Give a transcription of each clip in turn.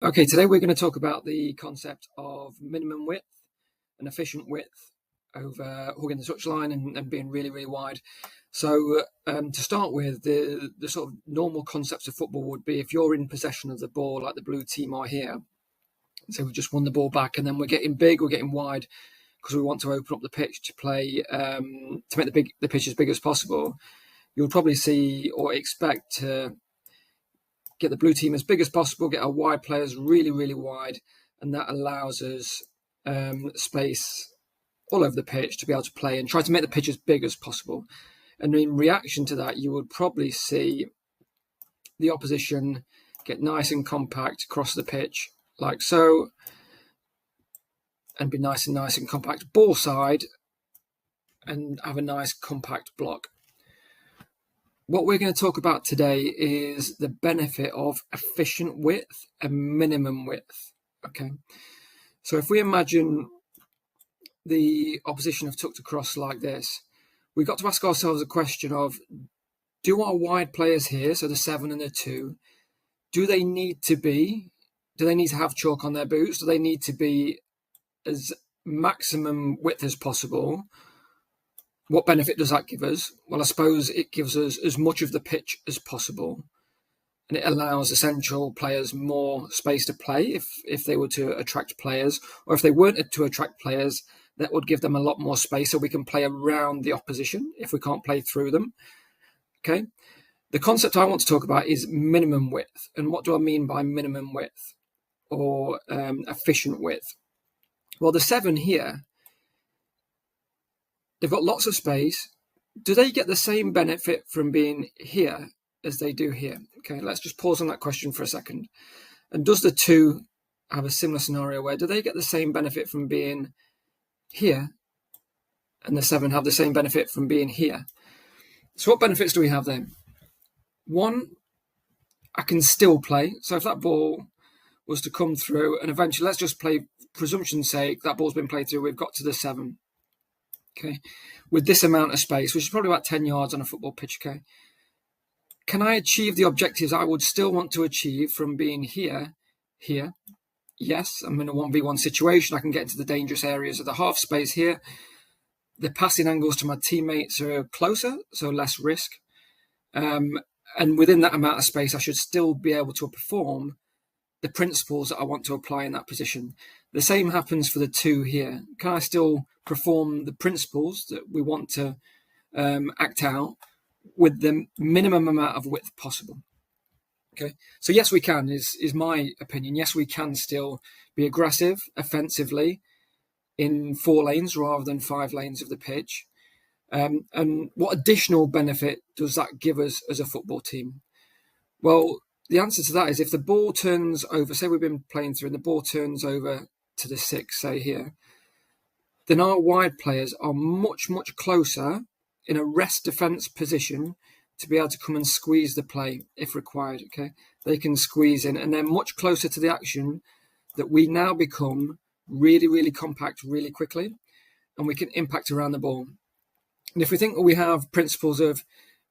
Okay, today we're going to talk about the concept of minimum width and efficient width over hugging the touchline and being really, really wide. So to start with, the sort of normal concepts of football would be if you're in possession of the ball, like the blue team are here, so we've just won the ball back and then we're getting big, we're getting wide because we want to open up the pitch to play, to make the pitch as big as possible. You'll probably see or expect to get the blue team as big as possible, get our wide players really, really wide, and that allows us space all over the pitch to be able to play and try to make the pitch as big as possible. And in reaction to that, you would probably see the opposition get nice and compact across the pitch, like so, and be nice and compact ball side, and have a nice compact block. What we're going to talk about today is the benefit of efficient width and minimum width. Okay, so if we imagine the opposition have tucked across like this, we've got to ask ourselves a question of, do our wide players here, so the 7 and the 2, do they need to have chalk on their boots? Do they need to be as maximum width as possible? What benefit does that give us? Well, I suppose it gives us as much of the pitch as possible, and it allows essential players more space to play if they were to attract players, or if they weren't to attract players, that would give them a lot more space so we can play around the opposition if we can't play through them. Okay, the concept I want to talk about is minimum width. And what do I mean by minimum width or efficient width? Well, the 7 here, they've got lots of space. Do they get the same benefit from being here as they do here? Okay, let's just pause on that question for a second. And does the 2 have a similar scenario where do they get the same benefit from being here and the 7 have the same benefit from being here? So what benefits do we have then? One, I can still play. So if that ball was to come through and eventually, let's just play, presumption's sake, that ball's been played through, we've got to the 7. Okay, with this amount of space, which is probably about 10 yards on a football pitch. Okay, can I achieve the objectives I would still want to achieve from being here? Yes, I'm in a 1v1 situation. I can get into the dangerous areas of the half space here. The passing angles to my teammates are closer, so less risk. And within that amount of space, I should still be able to perform the principles that I want to apply in that position. The same happens for the 2 here. Can I still perform the principles that we want to act out with the minimum amount of width possible? Okay, so yes, we can, is my opinion. Yes, we can still be aggressive offensively in 4 lanes rather than 5 lanes of the pitch. And what additional benefit does that give us as a football team? Well, the answer to that is if the ball turns over, say we've been playing through and the ball turns over to the 6, say here, then our wide players are much, much closer in a rest defence position to be able to come and squeeze the play if required. Okay, they can squeeze in and they're much closer to the action that we now become really, really compact really quickly, and we can impact around the ball. And if we think that we have principles of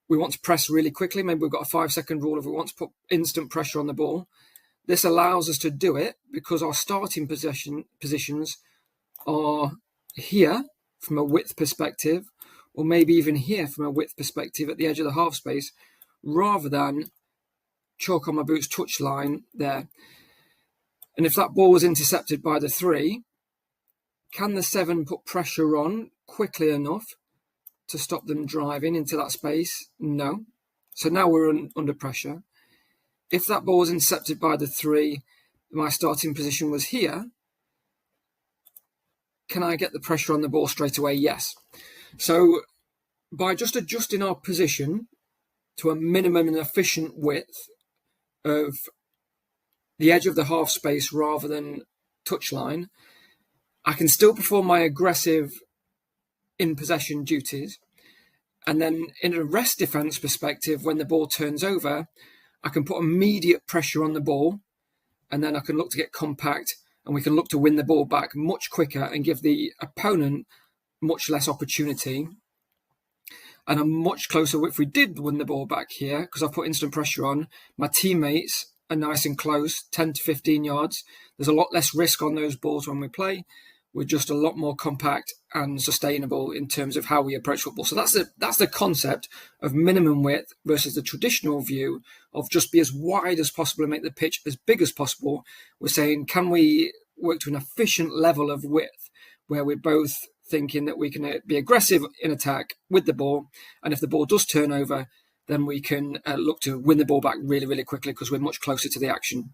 we want to press really quickly, maybe we've got a 5-second rule if we want to put instant pressure on the ball, this allows us to do it because our starting positions are here from a width perspective, or maybe even here from a width perspective at the edge of the half space, rather than chalk on my boots touch line there. And if that ball was intercepted by the 3, can the 7 put pressure on quickly enough to stop them driving into that space? No. So now we're under pressure. If that ball was intercepted by the 3, my starting position was here, can I get the pressure on the ball straight away? Yes. So by just adjusting our position to a minimum and efficient width of the edge of the half space rather than touchline, I can still perform my aggressive in possession duties. And then in a rest defence perspective, when the ball turns over, I can put immediate pressure on the ball, and then I can look to get compact, and we can look to win the ball back much quicker and give the opponent much less opportunity. And I'm much closer if we did win the ball back here, because I put instant pressure on. My teammates are nice and close, 10 to 15 yards. There's a lot less risk on those balls when we play. We're just a lot more compact and sustainable in terms of how we approach football. So that's the concept of minimum width versus the traditional view of just be as wide as possible and make the pitch as big as possible. We're saying, can we work to an efficient level of width where we're both thinking that we can be aggressive in attack with the ball, and if the ball does turn over, then we can look to win the ball back really, really quickly because we're much closer to the action.